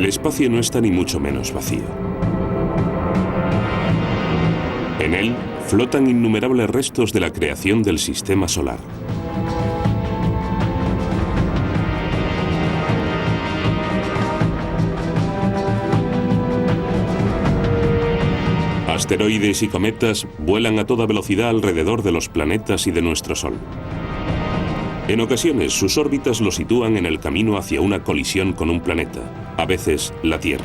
El espacio no está ni mucho menos vacío. En él flotan innumerables restos de la creación del sistema solar. Asteroides y cometas vuelan a toda velocidad alrededor de los planetas y de nuestro Sol. En ocasiones, sus órbitas lo sitúan en el camino hacia una colisión con un planeta, a veces la Tierra.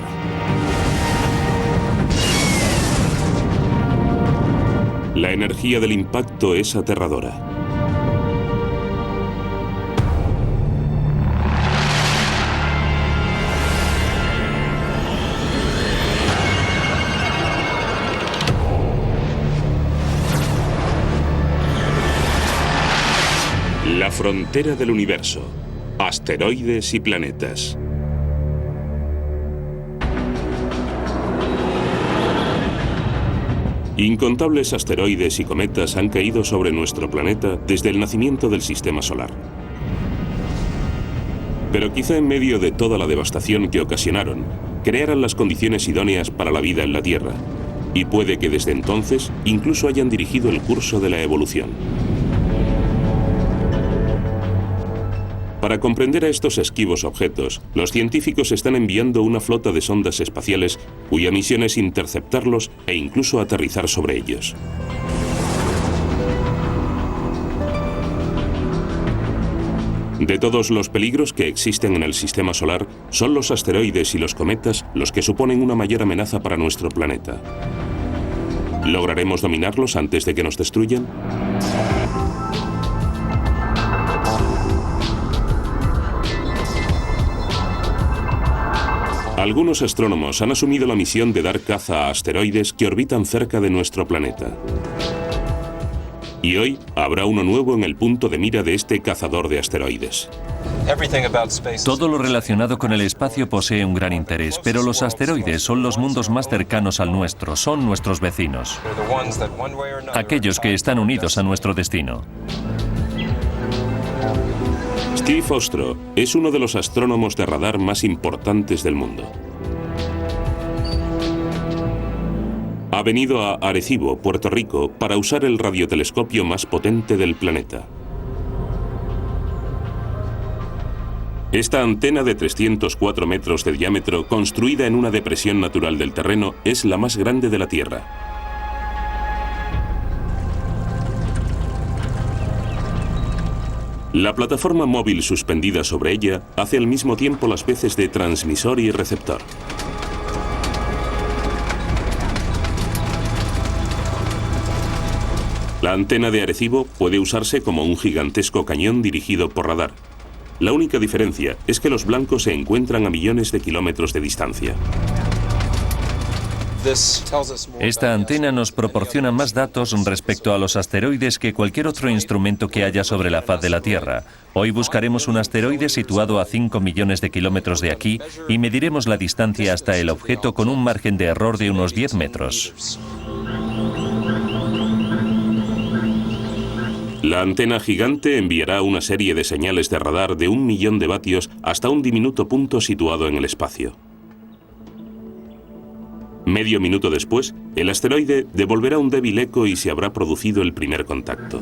La energía del impacto es aterradora. La frontera del universo. Asteroides y planetas. Incontables asteroides y cometas han caído sobre nuestro planeta desde el nacimiento del sistema solar. Pero quizá en medio de toda la devastación que ocasionaron, crearan las condiciones idóneas para la vida en la Tierra. Y puede que desde entonces incluso hayan dirigido el curso de la evolución. Para comprender a estos esquivos objetos, los científicos están enviando una flota de sondas espaciales cuya misión es interceptarlos e incluso aterrizar sobre ellos. De todos los peligros que existen en el sistema solar, son los asteroides y los cometas los que suponen una mayor amenaza para nuestro planeta. ¿Lograremos dominarlos antes de que nos destruyan? Algunos astrónomos han asumido la misión de dar caza a asteroides que orbitan cerca de nuestro planeta. Y hoy habrá uno nuevo en el punto de mira de este cazador de asteroides. Todo lo relacionado con el espacio posee un gran interés, pero los asteroides son los mundos más cercanos al nuestro, son nuestros vecinos. Aquellos que están unidos a nuestro destino. Steve Ostro es uno de los astrónomos de radar más importantes del mundo. Ha venido a Arecibo, Puerto Rico, para usar el radiotelescopio más potente del planeta. Esta antena de 304 metros de diámetro, construida en una depresión natural del terreno, es la más grande de la Tierra. La plataforma móvil suspendida sobre ella hace al mismo tiempo las veces de transmisor y receptor. La antena de Arecibo puede usarse como un gigantesco cañón dirigido por radar. La única diferencia es que los blancos se encuentran a millones de kilómetros de distancia. Esta antena nos proporciona más datos respecto a los asteroides que cualquier otro instrumento que haya sobre la faz de la Tierra. Hoy buscaremos un asteroide situado a 5 millones de kilómetros de aquí y mediremos la distancia hasta el objeto con un margen de error de unos 10 metros. La antena gigante enviará una serie de señales de radar de 1 millón de vatios hasta un diminuto punto situado en el espacio. Medio minuto después, el asteroide devolverá un débil eco y se habrá producido el primer contacto.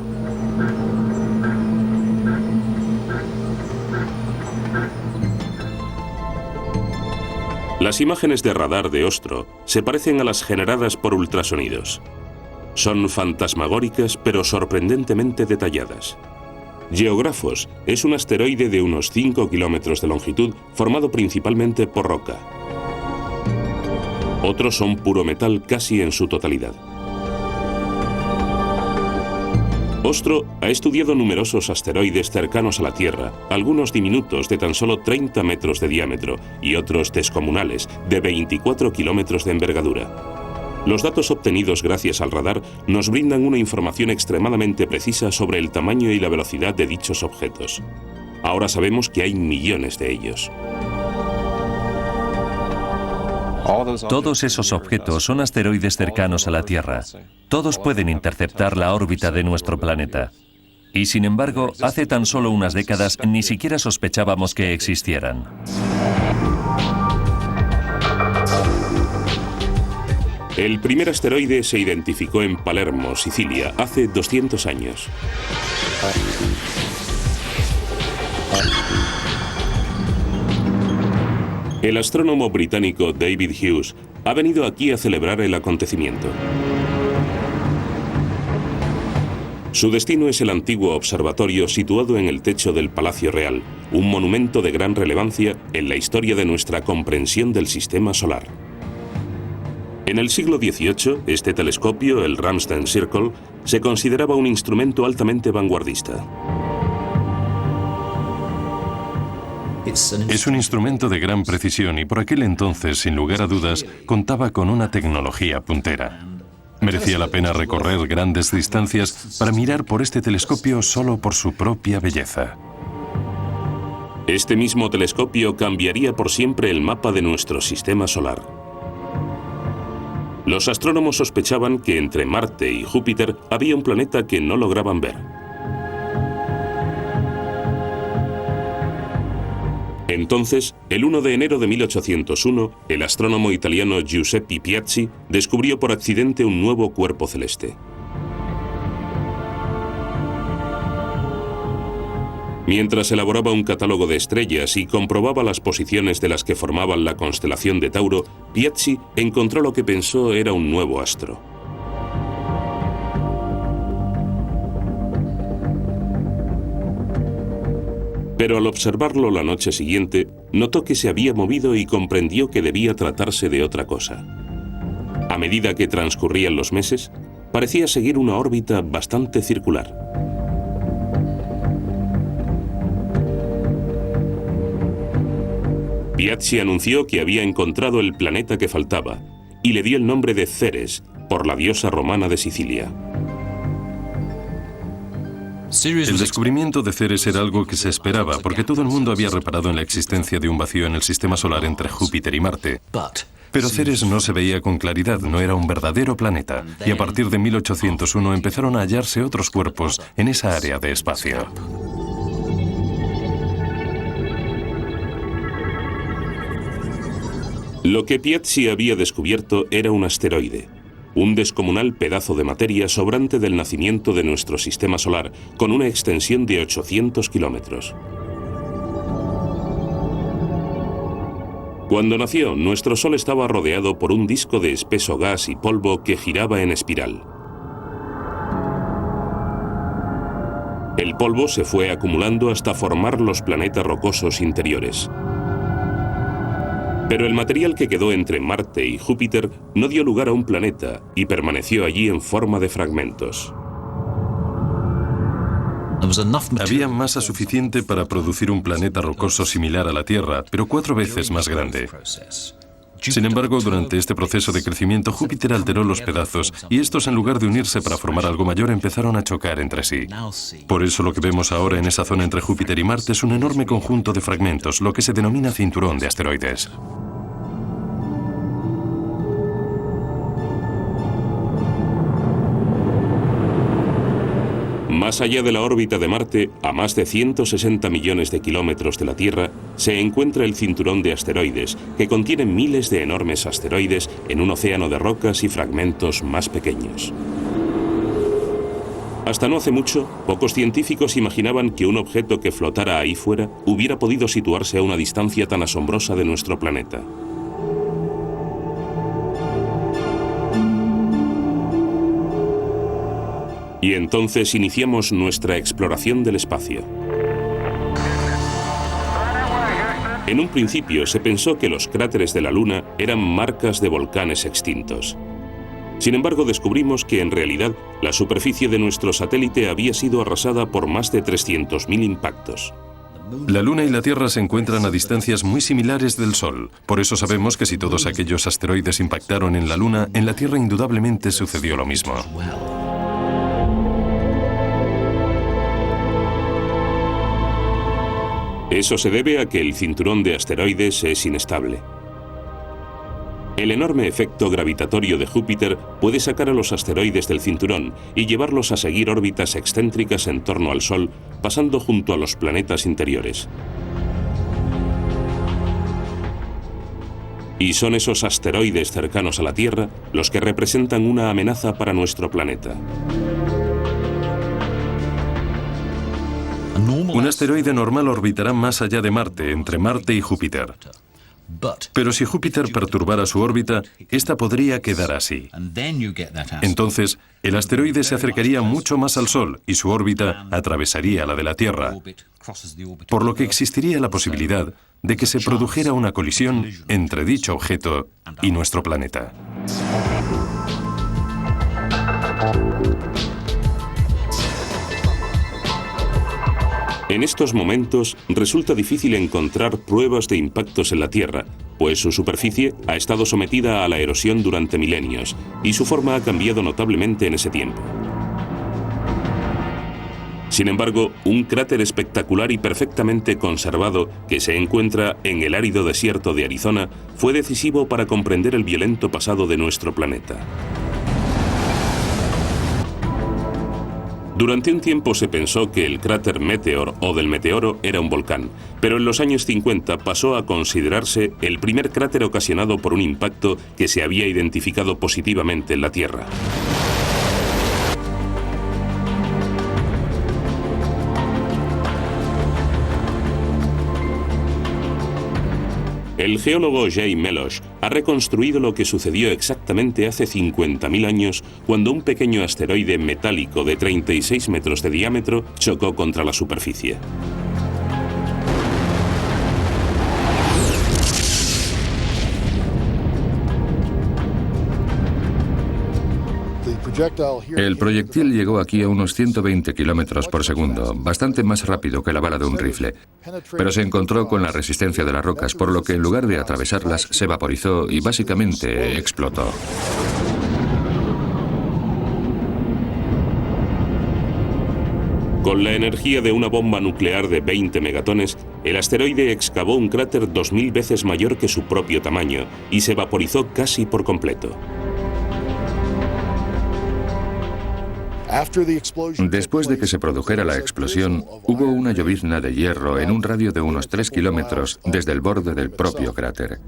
Las imágenes de radar de Ostro se parecen a las generadas por ultrasonidos. Son fantasmagóricas pero sorprendentemente detalladas. Geógrafos es un asteroide de unos 5 kilómetros de longitud formado principalmente por roca. Otros son puro metal casi en su totalidad. Ostro ha estudiado numerosos asteroides cercanos a la Tierra, algunos diminutos de tan solo 30 metros de diámetro y otros descomunales de 24 kilómetros de envergadura. Los datos obtenidos gracias al radar nos brindan una información extremadamente precisa sobre el tamaño y la velocidad de dichos objetos. Ahora sabemos que hay millones de ellos. Todos esos objetos son asteroides cercanos a la Tierra. Todos pueden interceptar la órbita de nuestro planeta. Y sin embargo, hace tan solo unas décadas ni siquiera sospechábamos que existieran. El primer asteroide se identificó en Palermo, Sicilia, hace 200 años. El astrónomo británico David Hughes ha venido aquí a celebrar el acontecimiento. Su destino es el antiguo observatorio situado en el techo del Palacio Real, un monumento de gran relevancia en la historia de nuestra comprensión del sistema solar. En el siglo XVIII, este telescopio, el Ramstein Circle, se consideraba un instrumento altamente vanguardista. Es un instrumento de gran precisión y por aquel entonces, sin lugar a dudas, contaba con una tecnología puntera. Merecía la pena recorrer grandes distancias para mirar por este telescopio solo por su propia belleza. Este mismo telescopio cambiaría por siempre el mapa de nuestro sistema solar. Los astrónomos sospechaban que entre Marte y Júpiter había un planeta que no lograban ver. Entonces, el 1 de enero de 1801, el astrónomo italiano Giuseppe Piazzi descubrió por accidente un nuevo cuerpo celeste. Mientras elaboraba un catálogo de estrellas y comprobaba las posiciones de las que formaban la constelación de Tauro, Piazzi encontró lo que pensó era un nuevo astro. Pero al observarlo la noche siguiente, notó que se había movido y comprendió que debía tratarse de otra cosa. A medida que transcurrían los meses, parecía seguir una órbita bastante circular. Piazzi anunció que había encontrado el planeta que faltaba y le dio el nombre de Ceres, por la diosa romana de Sicilia. El descubrimiento de Ceres era algo que se esperaba, porque todo el mundo había reparado en la existencia de un vacío en el sistema solar entre Júpiter y Marte. Pero Ceres no se veía con claridad, no era un verdadero planeta, y a partir de 1801 empezaron a hallarse otros cuerpos en esa área de espacio. Lo que Piazzi había descubierto era un asteroide, un descomunal pedazo de materia sobrante del nacimiento de nuestro sistema solar, con una extensión de 800 kilómetros. Cuando nació, nuestro Sol estaba rodeado por un disco de espeso gas y polvo que giraba en espiral. El polvo se fue acumulando hasta formar los planetas rocosos interiores. Pero el material que quedó entre Marte y Júpiter no dio lugar a un planeta y permaneció allí en forma de fragmentos. Había masa suficiente para producir un planeta rocoso similar a la Tierra, pero 4 veces más grande. Sin embargo, durante este proceso de crecimiento, Júpiter alteró los pedazos y estos, en lugar de unirse para formar algo mayor, empezaron a chocar entre sí. Por eso lo que vemos ahora en esa zona entre Júpiter y Marte es un enorme conjunto de fragmentos, lo que se denomina cinturón de asteroides. Más allá de la órbita de Marte, a más de 160 millones de kilómetros de la Tierra, se encuentra el cinturón de asteroides, que contiene miles de enormes asteroides en un océano de rocas y fragmentos más pequeños. Hasta no hace mucho, pocos científicos imaginaban que un objeto que flotara ahí fuera hubiera podido situarse a una distancia tan asombrosa de nuestro planeta. Y entonces iniciamos nuestra exploración del espacio. En un principio se pensó que los cráteres de la Luna eran marcas de volcanes extintos. Sin embargo, descubrimos que en realidad la superficie de nuestro satélite había sido arrasada por más de 300.000 impactos. La Luna y la Tierra se encuentran a distancias muy similares del Sol. Por eso sabemos que si todos aquellos asteroides impactaron en la Luna, en la Tierra indudablemente sucedió lo mismo. Eso se debe a que el cinturón de asteroides es inestable. El enorme efecto gravitatorio de Júpiter puede sacar a los asteroides del cinturón y llevarlos a seguir órbitas excéntricas en torno al Sol, pasando junto a los planetas interiores. Y son esos asteroides cercanos a la Tierra los que representan una amenaza para nuestro planeta. Un asteroide normal orbitará más allá de Marte, entre Marte y Júpiter. Pero si Júpiter perturbara su órbita, esta podría quedar así. Entonces, el asteroide se acercaría mucho más al Sol y su órbita atravesaría la de la Tierra, por lo que existiría la posibilidad de que se produjera una colisión entre dicho objeto y nuestro planeta. En estos momentos resulta difícil encontrar pruebas de impactos en la Tierra, pues su superficie ha estado sometida a la erosión durante milenios y su forma ha cambiado notablemente en ese tiempo. Sin embargo, un cráter espectacular y perfectamente conservado que se encuentra en el árido desierto de Arizona fue decisivo para comprender el violento pasado de nuestro planeta. Durante un tiempo se pensó que el cráter Meteor o del meteoro era un volcán, pero en los años 50 pasó a considerarse el primer cráter ocasionado por un impacto que se había identificado positivamente en la Tierra. El geólogo Jay Melosh ha reconstruido lo que sucedió exactamente hace 50.000 años cuando un pequeño asteroide metálico de 36 metros de diámetro chocó contra la superficie. El proyectil llegó aquí a unos 120 kilómetros por segundo, bastante más rápido que la bala de un rifle, pero se encontró con la resistencia de las rocas, por lo que en lugar de atravesarlas, se vaporizó y básicamente explotó. Con la energía de una bomba nuclear de 20 megatones, el asteroide excavó un cráter 2000 veces mayor que su propio tamaño y se vaporizó casi por completo. Después de que se produjera la explosión, hubo una llovizna de hierro en un radio de unos 3 kilómetros desde el borde del propio cráter.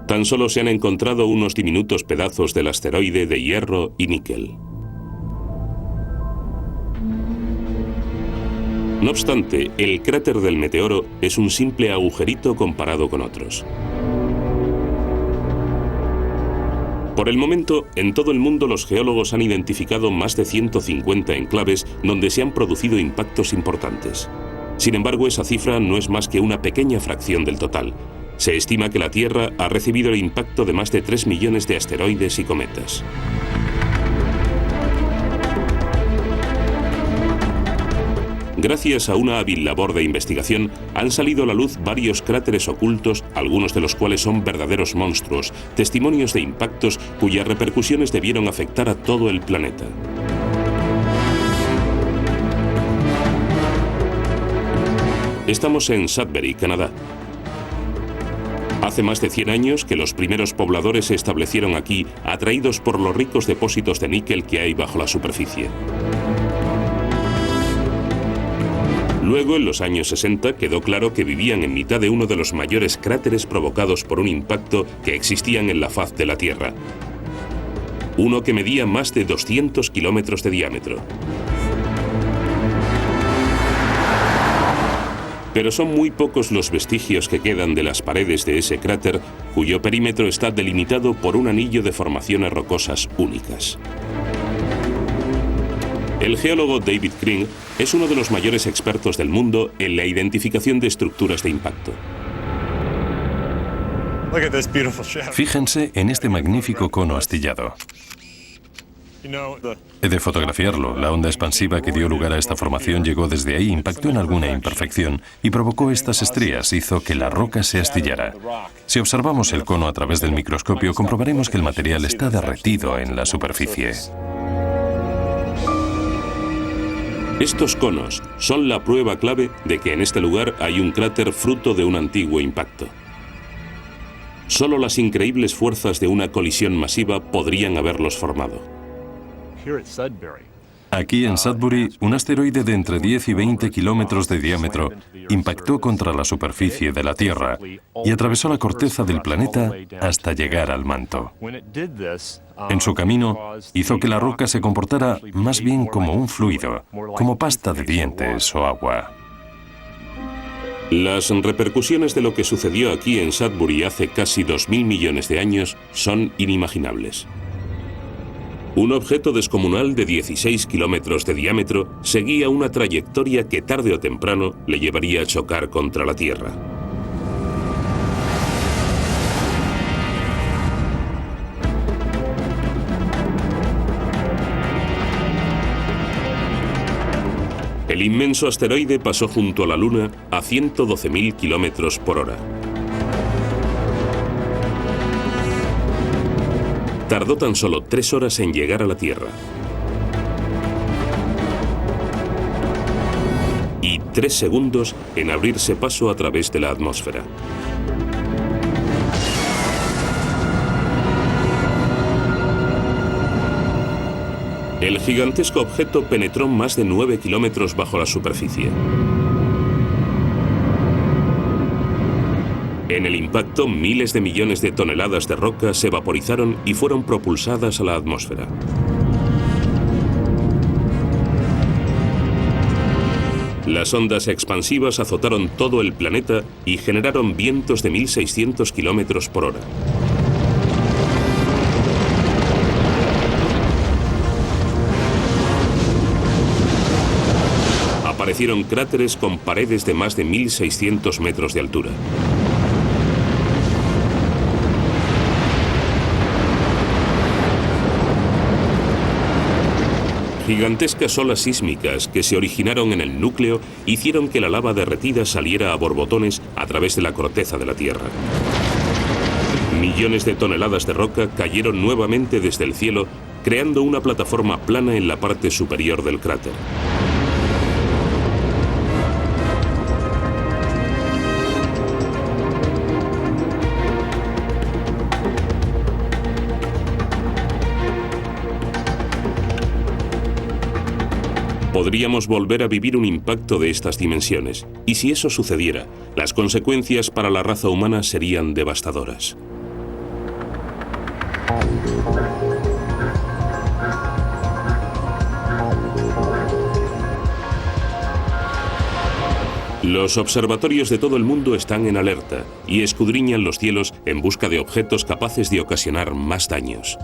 Tan solo se han encontrado unos diminutos pedazos del asteroide de hierro y níquel. No obstante, el cráter del meteoro es un simple agujerito comparado con otros. Por el momento, en todo el mundo los geólogos han identificado más de 150 enclaves donde se han producido impactos importantes. Sin embargo, esa cifra no es más que una pequeña fracción del total. Se estima que la Tierra ha recibido el impacto de más de 3 millones de asteroides y cometas. Gracias a una hábil labor de investigación, han salido a la luz varios cráteres ocultos, algunos de los cuales son verdaderos monstruos, testimonios de impactos cuyas repercusiones debieron afectar a todo el planeta. Estamos en Sudbury, Canadá. Hace más de 100 años que los primeros pobladores se establecieron aquí, atraídos por los ricos depósitos de níquel que hay bajo la superficie. Luego, en los años 60, quedó claro que vivían en mitad de uno de los mayores cráteres provocados por un impacto que existían en la faz de la Tierra. Uno que medía más de 200 kilómetros de diámetro. Pero son muy pocos los vestigios que quedan de las paredes de ese cráter, cuyo perímetro está delimitado por un anillo de formaciones rocosas únicas. El geólogo David Kring es uno de los mayores expertos del mundo en la identificación de estructuras de impacto. Fíjense en este magnífico cono astillado. He de fotografiarlo. La onda expansiva que dio lugar a esta formación llegó desde ahí, impactó en alguna imperfección y provocó estas estrías, hizo que la roca se astillara. Si observamos el cono a través del microscopio, comprobaremos que el material está derretido en la superficie. Estos conos son la prueba clave de que en este lugar hay un cráter fruto de un antiguo impacto. Solo las increíbles fuerzas de una colisión masiva podrían haberlos formado. Aquí en Sudbury, un asteroide de entre 10 y 20 kilómetros de diámetro impactó contra la superficie de la Tierra y atravesó la corteza del planeta hasta llegar al manto. En su camino, hizo que la roca se comportara más bien como un fluido, como pasta de dientes o agua. Las repercusiones de lo que sucedió aquí en Sudbury hace casi 2.000 millones de años son inimaginables. Un objeto descomunal de 16 kilómetros de diámetro seguía una trayectoria que tarde o temprano le llevaría a chocar contra la Tierra. El inmenso asteroide pasó junto a la Luna a 112.000 kilómetros por hora. Tardó tan solo 3 horas en llegar a la Tierra. Y 3 segundos en abrirse paso a través de la atmósfera. El gigantesco objeto penetró más de 9 kilómetros bajo la superficie. En el impacto, miles de millones de toneladas de roca se vaporizaron y fueron propulsadas a la atmósfera. Las ondas expansivas azotaron todo el planeta y generaron vientos de 1.600 kilómetros por hora. Aparecieron cráteres con paredes de más de 1.600 metros de altura. Gigantescas olas sísmicas que se originaron en el núcleo hicieron que la lava derretida saliera a borbotones a través de la corteza de la Tierra. Millones de toneladas de roca cayeron nuevamente desde el cielo, creando una plataforma plana en la parte superior del cráter. Podríamos volver a vivir un impacto de estas dimensiones, y si eso sucediera, las consecuencias para la raza humana serían devastadoras. Los observatorios de todo el mundo están en alerta y escudriñan los cielos en busca de objetos capaces de ocasionar más daños.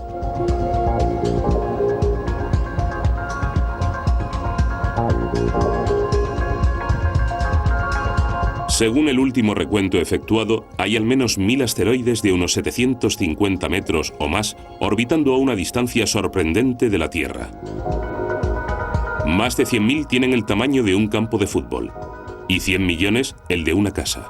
Según el último recuento efectuado, hay al menos 1.000 asteroides de unos 750 metros o más orbitando a una distancia sorprendente de la Tierra. Más de 100.000 tienen el tamaño de un campo de fútbol y 100 millones el de una casa.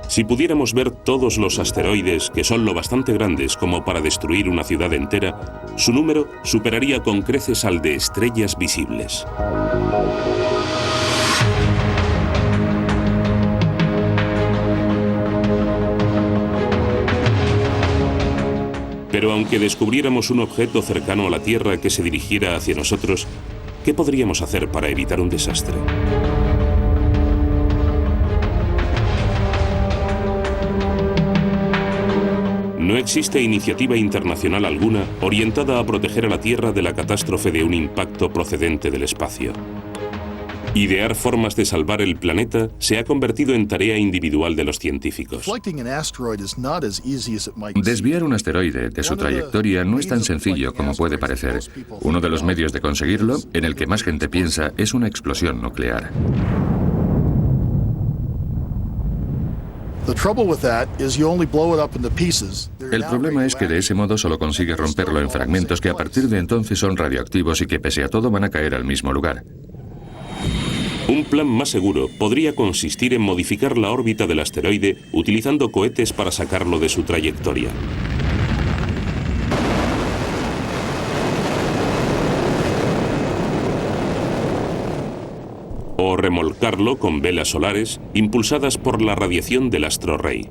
Si pudiéramos ver todos los asteroides, que son lo bastante grandes como para destruir una ciudad entera, su número superaría con creces al de estrellas visibles. Pero aunque descubriéramos un objeto cercano a la Tierra que se dirigiera hacia nosotros, ¿qué podríamos hacer para evitar un desastre? No existe iniciativa internacional alguna orientada a proteger a la Tierra de la catástrofe de un impacto procedente del espacio. Idear formas de salvar el planeta se ha convertido en tarea individual de los científicos. Desviar un asteroide de su trayectoria no es tan sencillo como puede parecer. Uno de los medios de conseguirlo, en el que más gente piensa, es una explosión nuclear. El problema es que de ese modo solo consigues romperlo en fragmentos que a partir de entonces son radioactivos y que pese a todo van a caer al mismo lugar. Un plan más seguro podría consistir en modificar la órbita del asteroide utilizando cohetes para sacarlo de su trayectoria. O remolcarlo con velas solares impulsadas por la radiación del astro rey.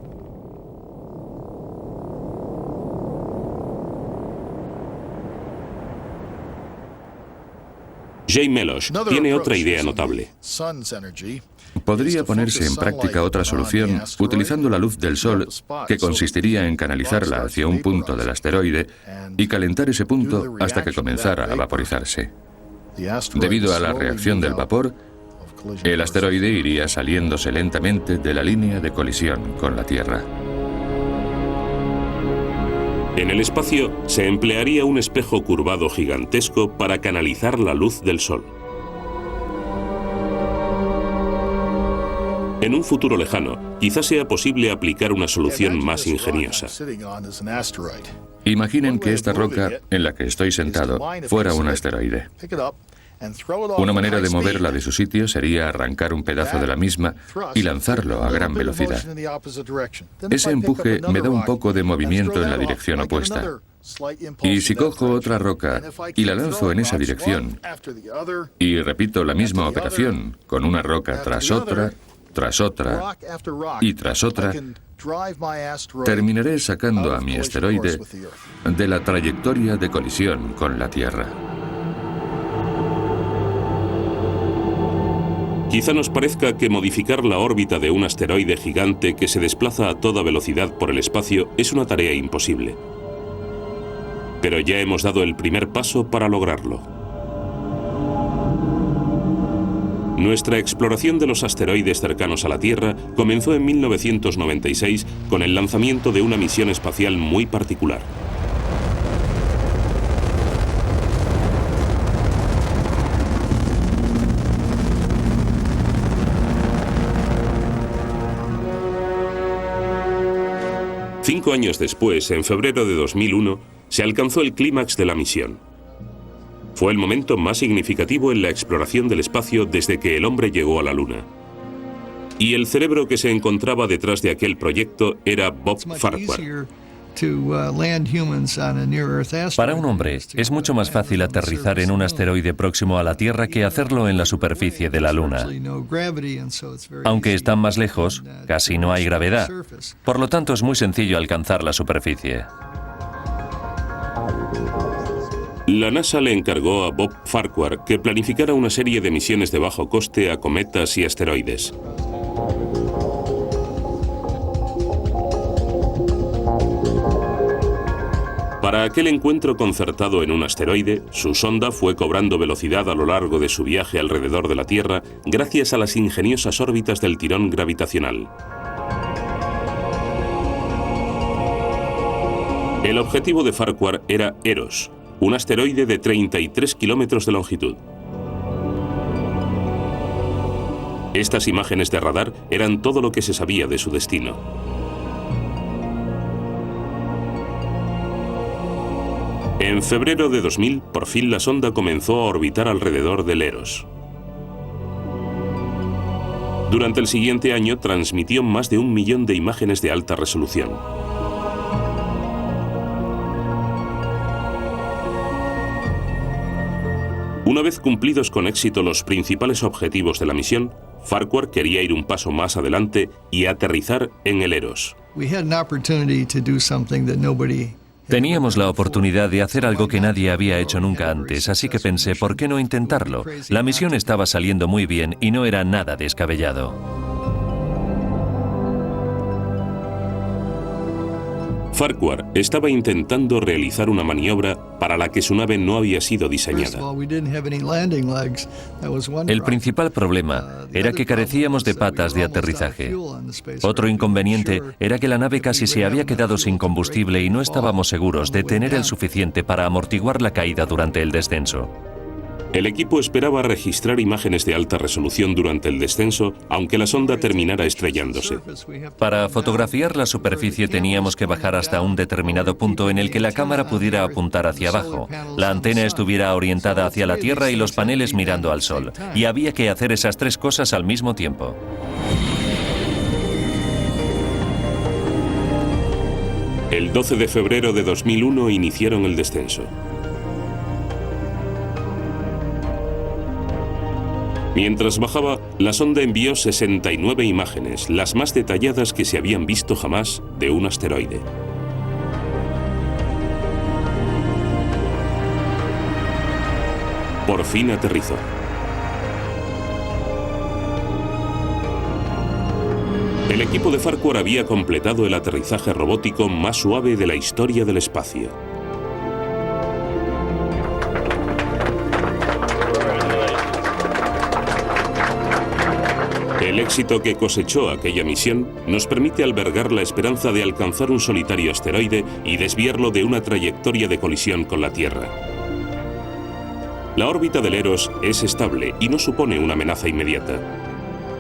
Jay Melosh tiene otra idea notable. Podría ponerse en práctica otra solución utilizando la luz del Sol, que consistiría en canalizarla hacia un punto del asteroide y calentar ese punto hasta que comenzara a vaporizarse. Debido a la reacción del vapor, el asteroide iría saliéndose lentamente de la línea de colisión con la Tierra. En el espacio se emplearía un espejo curvado gigantesco para canalizar la luz del Sol. En un futuro lejano, quizás sea posible aplicar una solución más ingeniosa. Imaginen que esta roca en la que estoy sentado fuera un asteroide. Una manera de moverla de su sitio sería arrancar un pedazo de la misma y lanzarlo a gran velocidad. Ese empuje me da un poco de movimiento en la dirección opuesta. Y si cojo otra roca y la lanzo en esa dirección y repito la misma operación con una roca tras otra y tras otra, terminaré sacando a mi asteroide de la trayectoria de colisión con la Tierra. Quizá nos parezca que modificar la órbita de un asteroide gigante que se desplaza a toda velocidad por el espacio es una tarea imposible. Pero ya hemos dado el primer paso para lograrlo. Nuestra exploración de los asteroides cercanos a la Tierra comenzó en 1996 con el lanzamiento de una misión espacial muy particular. Cinco años después, en febrero de 2001, se alcanzó el clímax de la misión. Fue el momento más significativo en la exploración del espacio desde que el hombre llegó a la Luna. Y el cerebro que se encontraba detrás de aquel proyecto era Bob Farquhar. Para un hombre, es mucho más fácil aterrizar en un asteroide próximo a la Tierra que hacerlo en la superficie de la Luna. Aunque están más lejos, casi no hay gravedad. Por lo tanto, es muy sencillo alcanzar la superficie. La NASA le encargó a Bob Farquhar que planificara una serie de misiones de bajo coste a cometas y asteroides. Para aquel encuentro concertado en un asteroide, su sonda fue cobrando velocidad a lo largo de su viaje alrededor de la Tierra gracias a las ingeniosas órbitas del tirón gravitacional. El objetivo de Farquhar era Eros, un asteroide de 33 kilómetros de longitud. Estas imágenes de radar eran todo lo que se sabía de su destino. En febrero de 2000, por fin la sonda comenzó a orbitar alrededor del Eros. Durante el siguiente año transmitió más de 1 millón de imágenes de alta resolución. Una vez cumplidos con éxito los principales objetivos de la misión, Farquhar quería ir un paso más adelante y aterrizar en el Eros. Teníamos la oportunidad de hacer algo que nadie había hecho nunca antes, así que pensé, ¿por qué no intentarlo? La misión estaba saliendo muy bien y no era nada descabellado. Farquhar estaba intentando realizar una maniobra para la que su nave no había sido diseñada. El principal problema era que carecíamos de patas de aterrizaje. Otro inconveniente era que la nave casi se había quedado sin combustible y no estábamos seguros de tener el suficiente para amortiguar la caída durante el descenso. El equipo esperaba registrar imágenes de alta resolución durante el descenso, aunque la sonda terminara estrellándose. Para fotografiar la superficie teníamos que bajar hasta un determinado punto en el que la cámara pudiera apuntar hacia abajo, la antena estuviera orientada hacia la Tierra y los paneles mirando al Sol. Y había que hacer esas tres cosas al mismo tiempo. El 12 de febrero de 2001 iniciaron el descenso. Mientras bajaba, la sonda envió 69 imágenes, las más detalladas que se habían visto jamás de un asteroide. Por fin aterrizó. El equipo de Farquhar había completado el aterrizaje robótico más suave de la historia del espacio. El éxito que cosechó aquella misión nos permite albergar la esperanza de alcanzar un solitario asteroide y desviarlo de una trayectoria de colisión con la Tierra. La órbita del Eros es estable y no supone una amenaza inmediata.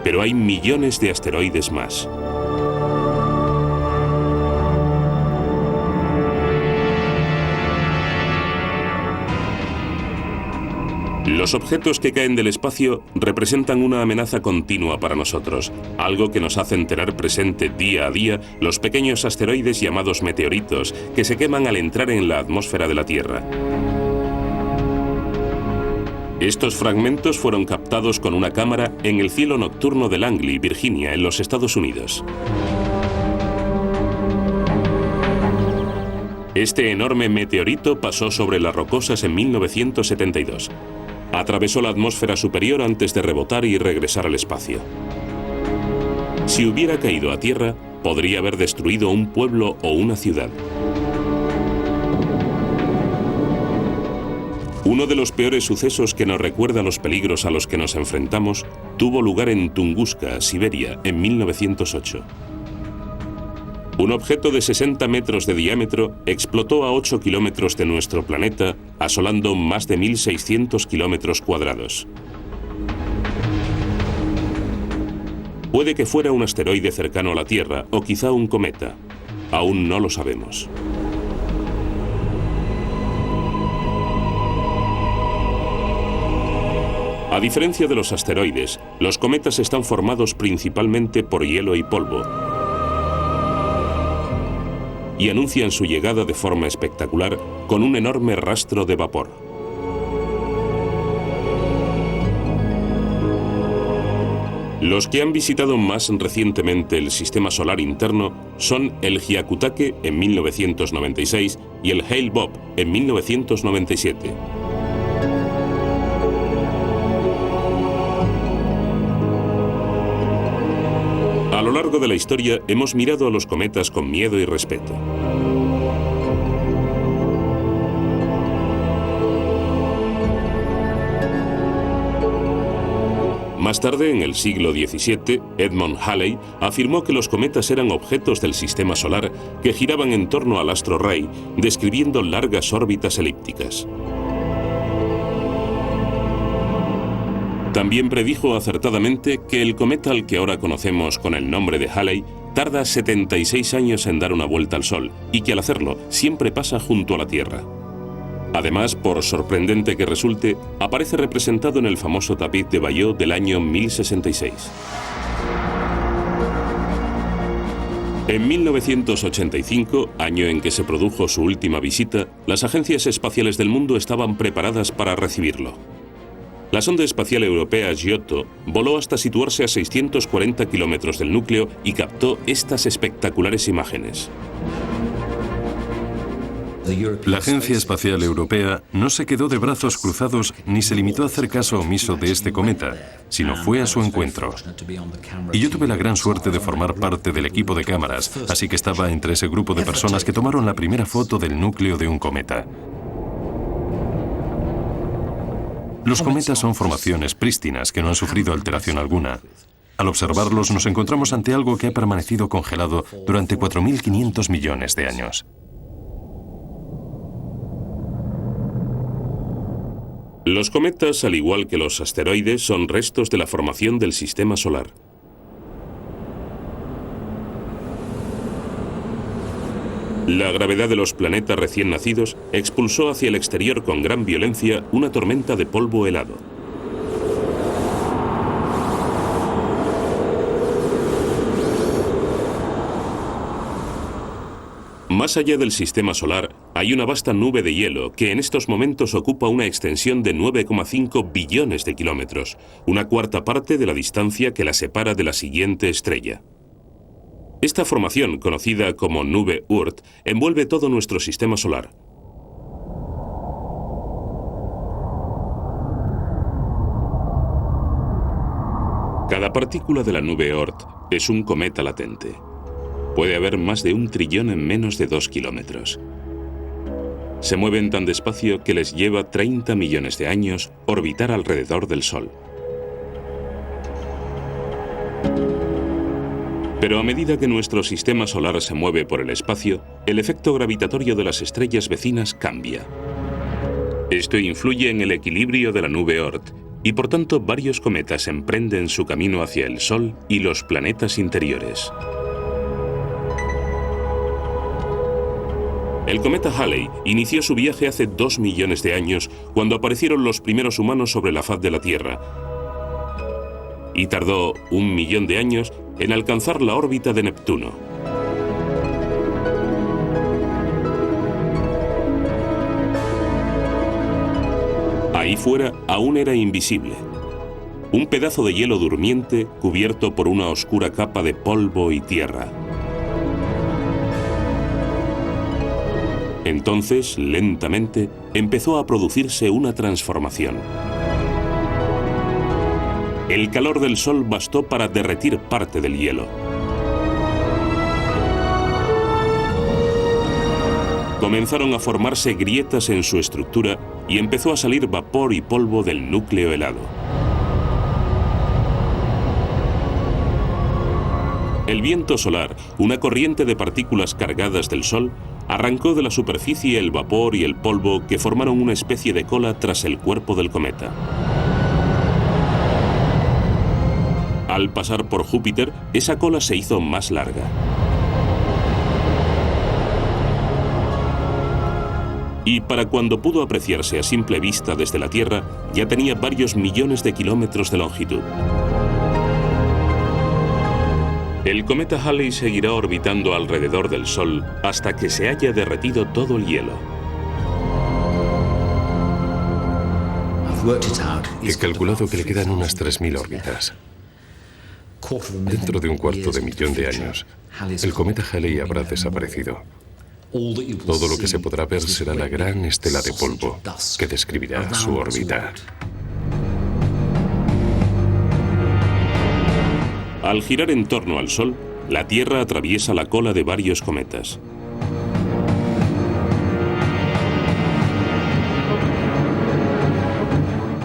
Pero hay millones de asteroides más. Los objetos que caen del espacio representan una amenaza continua para nosotros, algo que nos hacen tener presente día a día los pequeños asteroides llamados meteoritos que se queman al entrar en la atmósfera de la Tierra. Estos fragmentos fueron captados con una cámara en el cielo nocturno de Langley, Virginia, en los Estados Unidos. Este enorme meteorito pasó sobre las rocosas en 1972. Atravesó la atmósfera superior antes de rebotar y regresar al espacio. Si hubiera caído a Tierra, podría haber destruido un pueblo o una ciudad. Uno de los peores sucesos que nos recuerda los peligros a los que nos enfrentamos tuvo lugar en Tunguska, Siberia, en 1908. Un objeto de 60 metros de diámetro explotó a 8 kilómetros de nuestro planeta, asolando más de 1.600 kilómetros cuadrados. Puede que fuera un asteroide cercano a la Tierra o quizá un cometa. Aún no lo sabemos. A diferencia de los asteroides, los cometas están formados principalmente por hielo y polvo y anuncian su llegada de forma espectacular con un enorme rastro de vapor. Los que han visitado más recientemente el sistema solar interno son el Hyakutake en 1996 y el Hale-Bopp en 1997. A lo largo de la historia hemos mirado a los cometas con miedo y respeto. Más tarde, en el siglo XVII, Edmund Halley afirmó que los cometas eran objetos del sistema solar que giraban en torno al astro rey, describiendo largas órbitas elípticas. También predijo acertadamente que el cometa al que ahora conocemos con el nombre de Halley tarda 76 años en dar una vuelta al Sol y que al hacerlo siempre pasa junto a la Tierra. Además, por sorprendente que resulte, aparece representado en el famoso tapiz de Bayeux del año 1066. En 1985, año en que se produjo su última visita, las agencias espaciales del mundo estaban preparadas para recibirlo. La sonda espacial europea Giotto voló hasta situarse a 640 kilómetros del núcleo y captó estas espectaculares imágenes. La Agencia Espacial Europea no se quedó de brazos cruzados ni se limitó a hacer caso omiso de este cometa, sino fue a su encuentro. Y yo tuve la gran suerte de formar parte del equipo de cámaras, así que estaba entre ese grupo de personas que tomaron la primera foto del núcleo de un cometa. Los cometas son formaciones prístinas que no han sufrido alteración alguna. Al observarlos nos encontramos ante algo que ha permanecido congelado durante 4.500 millones de años. Los cometas, al igual que los asteroides, son restos de la formación del sistema solar. La gravedad de los planetas recién nacidos expulsó hacia el exterior con gran violencia una tormenta de polvo helado. Más allá del sistema solar, hay una vasta nube de hielo que en estos momentos ocupa una extensión de 9,5 billones de kilómetros, una cuarta parte de la distancia que la separa de la siguiente estrella. Esta formación, conocida como nube Oort, envuelve todo nuestro sistema solar. Cada partícula de la nube Oort es un cometa latente. Puede haber más de 1 trillón en menos de 2 kilómetros. Se mueven tan despacio que les lleva 30 millones de años orbitar alrededor del Sol. Pero a medida que nuestro sistema solar se mueve por el espacio, el efecto gravitatorio de las estrellas vecinas cambia. Esto influye en el equilibrio de la nube Oort y por tanto varios cometas emprenden su camino hacia el Sol y los planetas interiores. El cometa Halley inició su viaje hace 2 millones de años cuando aparecieron los primeros humanos sobre la faz de la Tierra y tardó 1 millón de años en alcanzar la órbita de Neptuno. Ahí fuera aún era invisible. Un pedazo de hielo durmiente cubierto por una oscura capa de polvo y tierra. Entonces, lentamente, empezó a producirse una transformación. El calor del Sol bastó para derretir parte del hielo. Comenzaron a formarse grietas en su estructura y empezó a salir vapor y polvo del núcleo helado. El viento solar, una corriente de partículas cargadas del Sol, arrancó de la superficie el vapor y el polvo que formaron una especie de cola tras el cuerpo del cometa. Al pasar por Júpiter, esa cola se hizo más larga. Y para cuando pudo apreciarse a simple vista desde la Tierra, ya tenía varios millones de kilómetros de longitud. El cometa Halley seguirá orbitando alrededor del Sol hasta que se haya derretido todo el hielo. He calculado que le quedan unas 3.000 órbitas. Dentro de 250.000 de años, el cometa Halley habrá desaparecido. Todo lo que se podrá ver será la gran estela de polvo que describirá su órbita. Al girar en torno al Sol, la Tierra atraviesa la cola de varios cometas.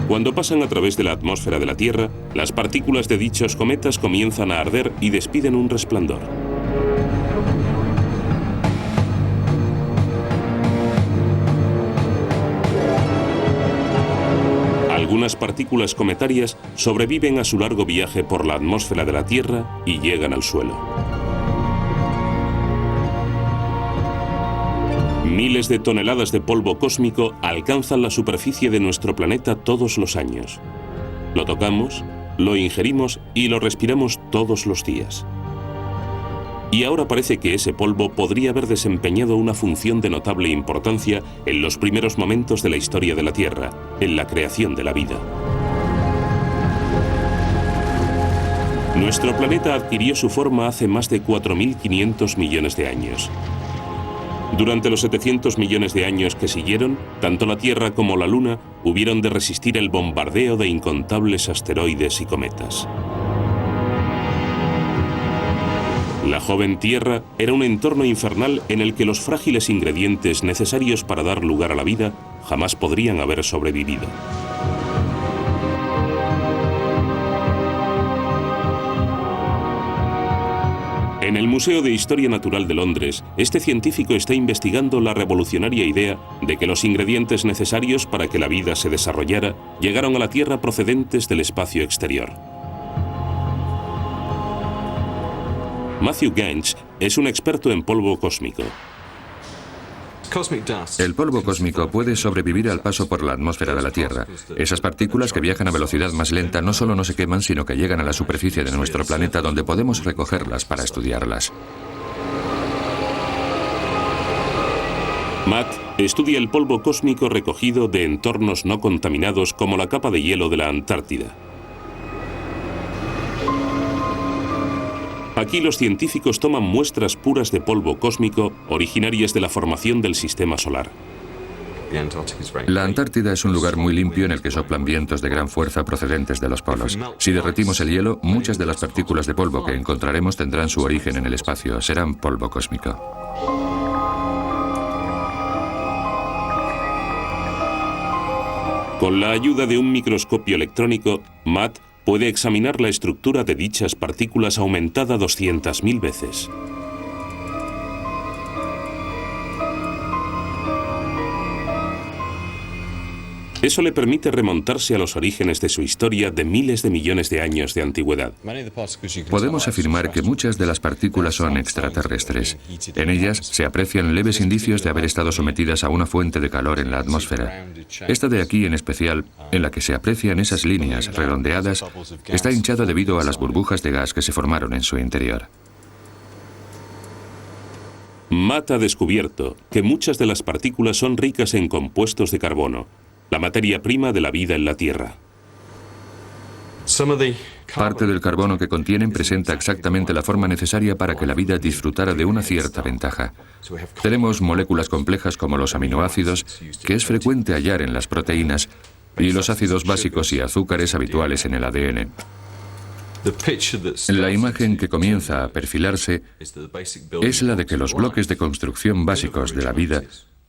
Cuando pasan a través de la atmósfera de la Tierra, las partículas de dichos cometas comienzan a arder y despiden un resplandor. Algunas partículas cometarias sobreviven a su largo viaje por la atmósfera de la Tierra y llegan al suelo. Miles de toneladas de polvo cósmico alcanzan la superficie de nuestro planeta todos los años. Lo tocamos, lo ingerimos y lo respiramos todos los días. Y ahora parece que ese polvo podría haber desempeñado una función de notable importancia en los primeros momentos de la historia de la Tierra, en la creación de la vida. Nuestro planeta adquirió su forma hace más de 4.500 millones de años. Durante los 700 millones de años que siguieron, tanto la Tierra como la Luna hubieron de resistir el bombardeo de incontables asteroides y cometas. La joven Tierra era un entorno infernal en el que los frágiles ingredientes necesarios para dar lugar a la vida jamás podrían haber sobrevivido. En el Museo de Historia Natural de Londres, este científico está investigando la revolucionaria idea de que los ingredientes necesarios para que la vida se desarrollara llegaron a la Tierra procedentes del espacio exterior. Matthew Genge es un experto en polvo cósmico. El polvo cósmico puede sobrevivir al paso por la atmósfera de la Tierra. Esas partículas que viajan a velocidad más lenta no solo no se queman, sino que llegan a la superficie de nuestro planeta donde podemos recogerlas para estudiarlas. Matt estudia el polvo cósmico recogido de entornos no contaminados como la capa de hielo de la Antártida. Aquí los científicos toman muestras puras de polvo cósmico originarias de la formación del sistema solar. La Antártida es un lugar muy limpio en el que soplan vientos de gran fuerza procedentes de los polos. Si derretimos el hielo, muchas de las partículas de polvo que encontraremos tendrán su origen en el espacio, serán polvo cósmico. Con la ayuda de un microscopio electrónico, Matt puede examinar la estructura de dichas partículas aumentada 200.000 veces. Eso le permite remontarse a los orígenes de su historia de miles de millones de años de antigüedad. Podemos afirmar que muchas de las partículas son extraterrestres. En ellas se aprecian leves indicios de haber estado sometidas a una fuente de calor en la atmósfera. Esta de aquí en especial, en la que se aprecian esas líneas redondeadas, está hinchada debido a las burbujas de gas que se formaron en su interior. Matt ha descubierto que muchas de las partículas son ricas en compuestos de carbono, la materia prima de la vida en la Tierra. Parte del carbono que contienen presenta exactamente la forma necesaria para que la vida disfrutara de una cierta ventaja. Tenemos moléculas complejas como los aminoácidos, que es frecuente hallar en las proteínas, y los ácidos básicos y azúcares habituales en el ADN. La imagen que comienza a perfilarse es la de que los bloques de construcción básicos de la vida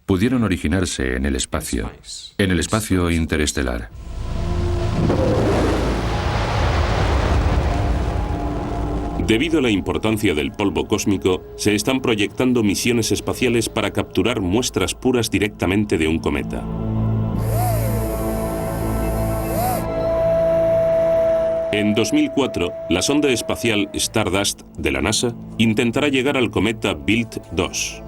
pudieron originarse en el espacio interestelar. Debido a la importancia del polvo cósmico, se están proyectando misiones espaciales para capturar muestras puras directamente de un cometa. En 2004, la sonda espacial Stardust de la NASA intentará llegar al cometa Bild 2.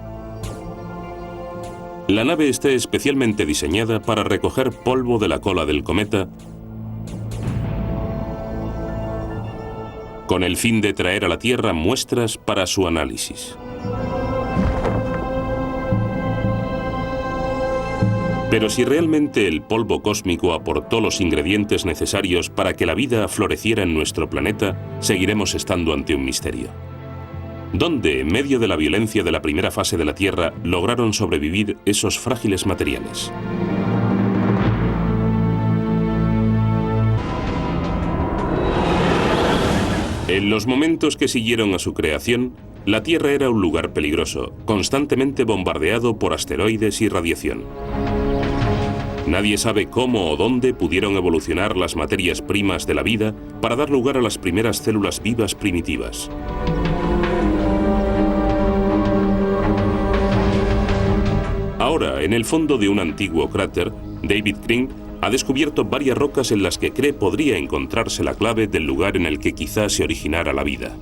La nave está especialmente diseñada para recoger polvo de la cola del cometa con el fin de traer a la Tierra muestras para su análisis. Pero si realmente el polvo cósmico aportó los ingredientes necesarios para que la vida floreciera en nuestro planeta, seguiremos estando ante un misterio. ¿Dónde, en medio de la violencia de la primera fase de la Tierra, lograron sobrevivir esos frágiles materiales? En los momentos que siguieron a su creación, la Tierra era un lugar peligroso, constantemente bombardeado por asteroides y radiación. Nadie sabe cómo o dónde pudieron evolucionar las materias primas de la vida para dar lugar a las primeras células vivas primitivas. Ahora, en el fondo de un antiguo cráter, David Crane ha descubierto varias rocas en las que cree podría encontrarse la clave del lugar en el que quizá se originara la vida.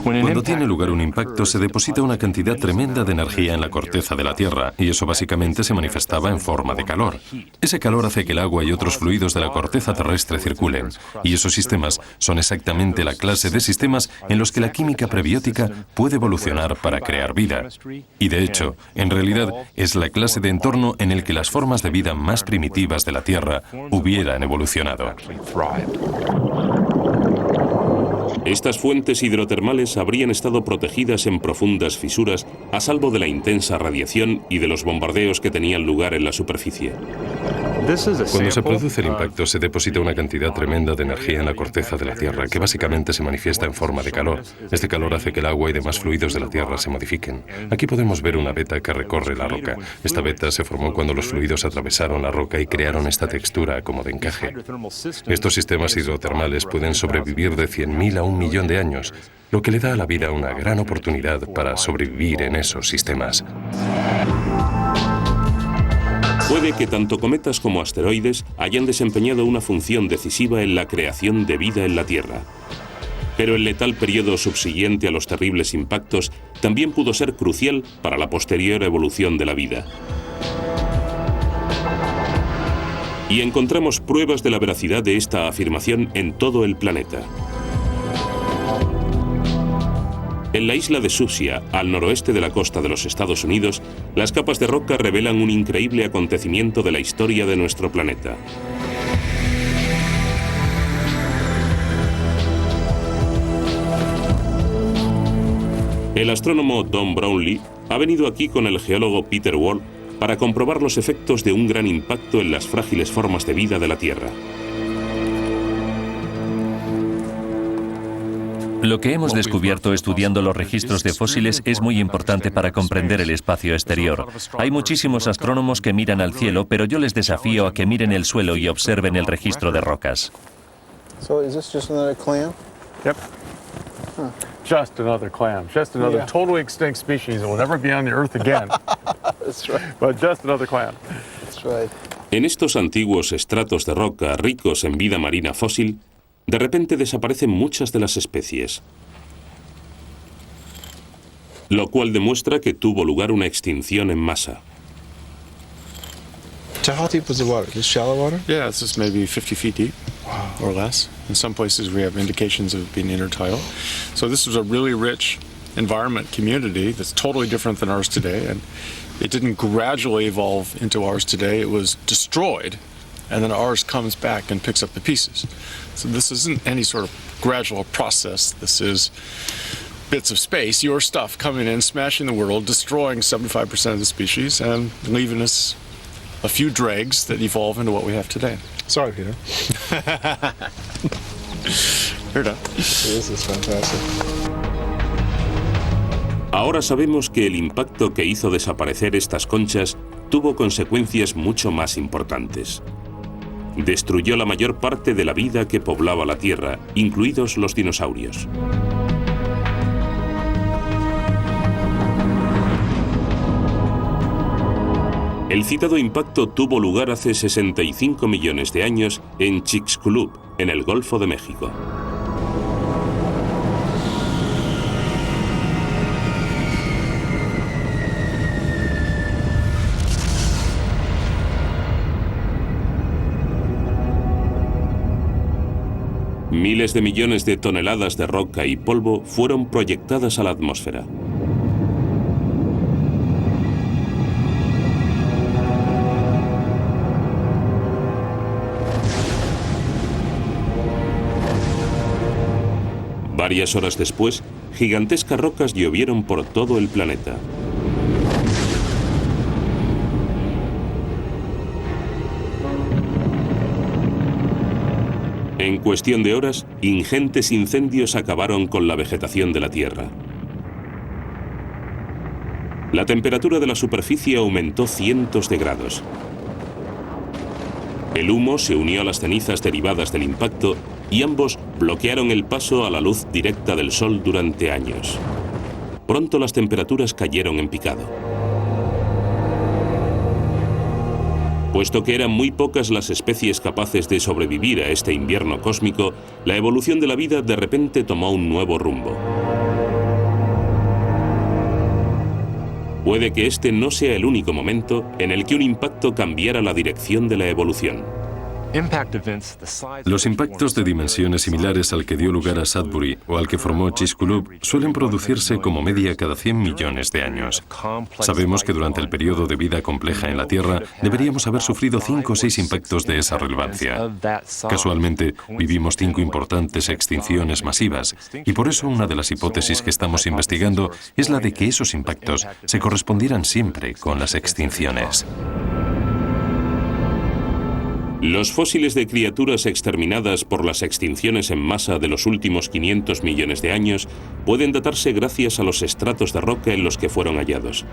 Cuando tiene lugar un impacto, se deposita una cantidad tremenda de energía en la corteza de la Tierra, y eso básicamente se manifestaba en forma de calor. Ese calor hace que el agua y otros fluidos de la corteza terrestre circulen, y esos sistemas son exactamente la clase de sistemas en los que la química prebiótica puede evolucionar para crear vida. Y de hecho, en realidad, es la clase de entorno en el que las formas de vida más primitivas de la Tierra hubieran evolucionado. Estas fuentes hidrotermales habrían estado protegidas en profundas fisuras a salvo de la intensa radiación y de los bombardeos que tenían lugar en la superficie. Cuando se produce el impacto, se deposita una cantidad tremenda de energía en la corteza de la Tierra, que básicamente se manifiesta en forma de calor. Este calor hace que el agua y demás fluidos de la Tierra se modifiquen. Aquí podemos ver una veta que recorre la roca. Esta veta se formó cuando los fluidos atravesaron la roca y crearon esta textura como de encaje. Estos sistemas hidrotermales pueden sobrevivir de 100.000 a 1 millón de años, lo que le da a la vida una gran oportunidad para sobrevivir en esos sistemas. Puede que tanto cometas como asteroides hayan desempeñado una función decisiva en la creación de vida en la Tierra. Pero el letal periodo subsiguiente a los terribles impactos también pudo ser crucial para la posterior evolución de la vida. Y encontramos pruebas de la veracidad de esta afirmación en todo el planeta. En la isla de Sucia, al noroeste de la costa de los Estados Unidos, las capas de roca revelan un increíble acontecimiento de la historia de nuestro planeta. El astrónomo Don Brownlee ha venido aquí con el geólogo Peter Wall para comprobar los efectos de un gran impacto en las frágiles formas de vida de la Tierra. Lo que hemos descubierto estudiando los registros de fósiles es muy importante para comprender el espacio exterior. Hay muchísimos astrónomos que miran al cielo, pero yo les desafío a que miren el suelo y observen el registro de rocas. Just another clam, just another totally extinct species that will never be on the Earth again. That's right. But just another clam. That's right. En estos antiguos estratos de roca ricos en vida marina fósil, de repente desaparecen muchas de las especies, lo cual demuestra que tuvo lugar una extinción en masa. So how deep was the water? Just shallow water? Yeah, it's just maybe 50 feet deep, or less. In some places we have indications of it being intertidal. So this was a really rich environment community that's totally different than ours today, and it didn't gradually evolve into ours today. It was destroyed, and then ours comes back and picks up the pieces. So this isn't any sort of gradual process. This is bits of space, your stuff coming in, smashing the world, destroying 75% of the species, and leaving us a few dregs that evolve into what we have today. Sorry, Peter. You're done. This is fantastic. Ahora sabemos que el impacto que hizo desaparecer estas conchas tuvo consecuencias mucho más importantes. Destruyó la mayor parte de la vida que poblaba la Tierra, incluidos los dinosaurios. El citado impacto tuvo lugar hace 65 millones de años en Chicxulub, en el Golfo de México. Miles de millones de toneladas de roca y polvo fueron proyectadas a la atmósfera. Varias horas después, gigantescas rocas llovieron por todo el planeta. En cuestión de horas, ingentes incendios acabaron con la vegetación de la Tierra. La temperatura de la superficie aumentó cientos de grados. El humo se unió a las cenizas derivadas del impacto y ambos bloquearon el paso a la luz directa del sol durante años. Pronto las temperaturas cayeron en picado. Puesto que eran muy pocas las especies capaces de sobrevivir a este invierno cósmico, la evolución de la vida de repente tomó un nuevo rumbo. Puede que este no sea el único momento en el que un impacto cambiara la dirección de la evolución. Los impactos de dimensiones similares al que dio lugar a Sudbury o al que formó Chicxulub suelen producirse como media cada 100 millones de años. Sabemos que durante el periodo de vida compleja en la Tierra deberíamos haber sufrido 5 o 6 impactos de esa relevancia. Casualmente, vivimos 5 importantes extinciones masivas y por eso una de las hipótesis que estamos investigando es la de que esos impactos se correspondieran siempre con las extinciones. Los fósiles de criaturas exterminadas por las extinciones en masa de los últimos 500 millones de años pueden datarse gracias a los estratos de roca en los que fueron hallados.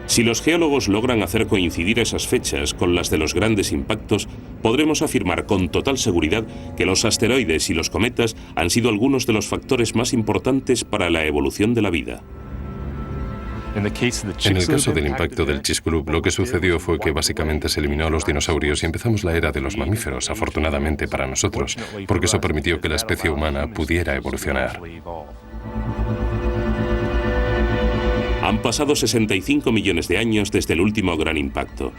Si los geólogos logran hacer coincidir esas fechas con las de los grandes impactos, podremos afirmar con total seguridad que los asteroides y los cometas han sido algunos de los factores más importantes para la evolución de la vida. En el caso del impacto del Chicxulub, lo que sucedió fue que básicamente se eliminó a los dinosaurios y empezamos la era de los mamíferos, afortunadamente para nosotros, porque eso permitió que la especie humana pudiera evolucionar. Han pasado 65 millones de años desde el último gran impacto.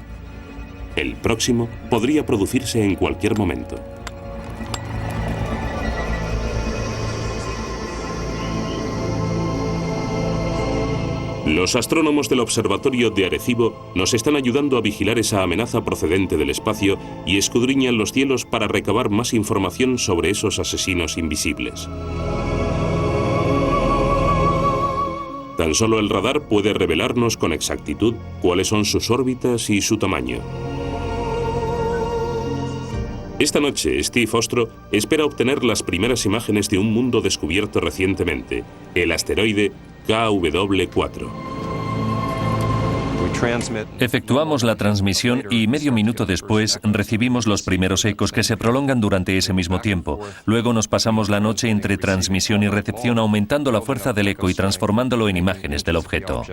El próximo podría producirse en cualquier momento. Los astrónomos del Observatorio de Arecibo nos están ayudando a vigilar esa amenaza procedente del espacio y escudriñan los cielos para recabar más información sobre esos asesinos invisibles. Tan solo el radar puede revelarnos con exactitud cuáles son sus órbitas y su tamaño. Esta noche, Steve Ostro espera obtener las primeras imágenes de un mundo descubierto recientemente, el asteroide KW4. Efectuamos la transmisión y medio minuto después recibimos los primeros ecos que se prolongan durante ese mismo tiempo. Luego nos pasamos la noche entre transmisión y recepción aumentando la fuerza del eco y transformándolo en imágenes del objeto.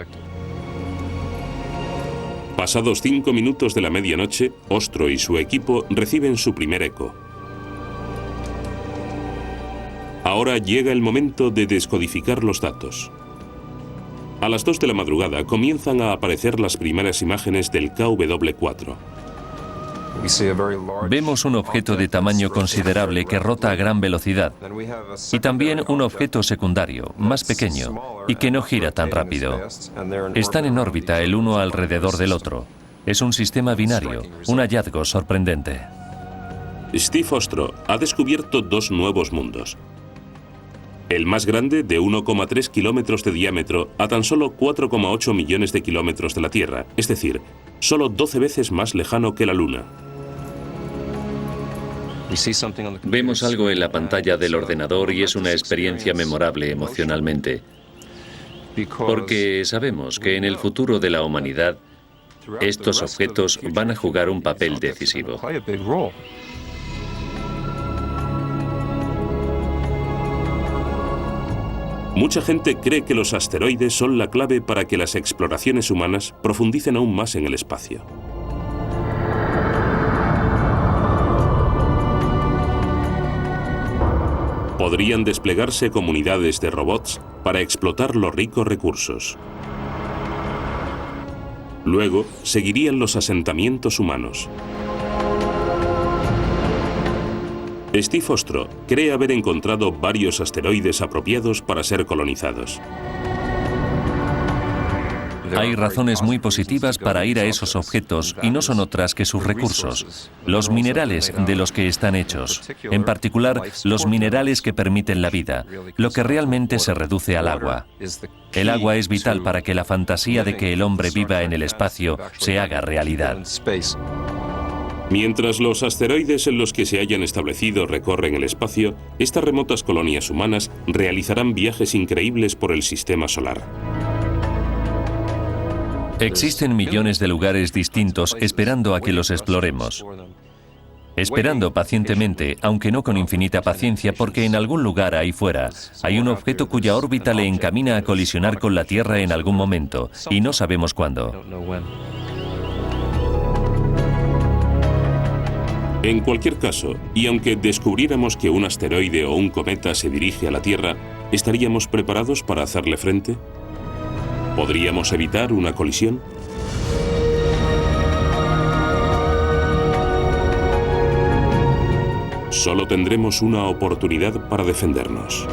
Pasados 5 minutos de la medianoche, Ostro y su equipo reciben su primer eco. Ahora llega el momento de descodificar los datos. A las 2 de la madrugada comienzan a aparecer las primeras imágenes del KW4. Vemos un objeto de tamaño considerable que rota a gran velocidad y también un objeto secundario, más pequeño, y que no gira tan rápido. Están en órbita el uno alrededor del otro. Es un sistema binario, un hallazgo sorprendente. Steve Ostro ha descubierto 2 nuevos mundos. El más grande, de 1,3 kilómetros de diámetro, a tan solo 4,8 millones de kilómetros de la Tierra, es decir, solo 12 veces más lejano que la Luna. Vemos algo en la pantalla del ordenador y es una experiencia memorable emocionalmente, porque sabemos que en el futuro de la humanidad estos objetos van a jugar un papel decisivo. Mucha gente cree que los asteroides son la clave para que las exploraciones humanas profundicen aún más en el espacio. Podrían desplegarse comunidades de robots para explotar los ricos recursos. Luego seguirían los asentamientos humanos. Steve Ostro cree haber encontrado varios asteroides apropiados para ser colonizados. Hay razones muy positivas para ir a esos objetos y no son otras que sus recursos, los minerales de los que están hechos, en particular los minerales que permiten la vida, lo que realmente se reduce al agua. El agua es vital para que la fantasía de que el hombre viva en el espacio se haga realidad. Mientras los asteroides en los que se hayan establecido recorren el espacio, estas remotas colonias humanas realizarán viajes increíbles por el sistema solar. Existen millones de lugares distintos esperando a que los exploremos. Esperando pacientemente, aunque no con infinita paciencia, porque en algún lugar ahí fuera hay un objeto cuya órbita le encamina a colisionar con la Tierra en algún momento, y no sabemos cuándo. En cualquier caso, y aunque descubriéramos que un asteroide o un cometa se dirige a la Tierra, ¿estaríamos preparados para hacerle frente? ¿Podríamos evitar una colisión? Solo tendremos una oportunidad para defendernos.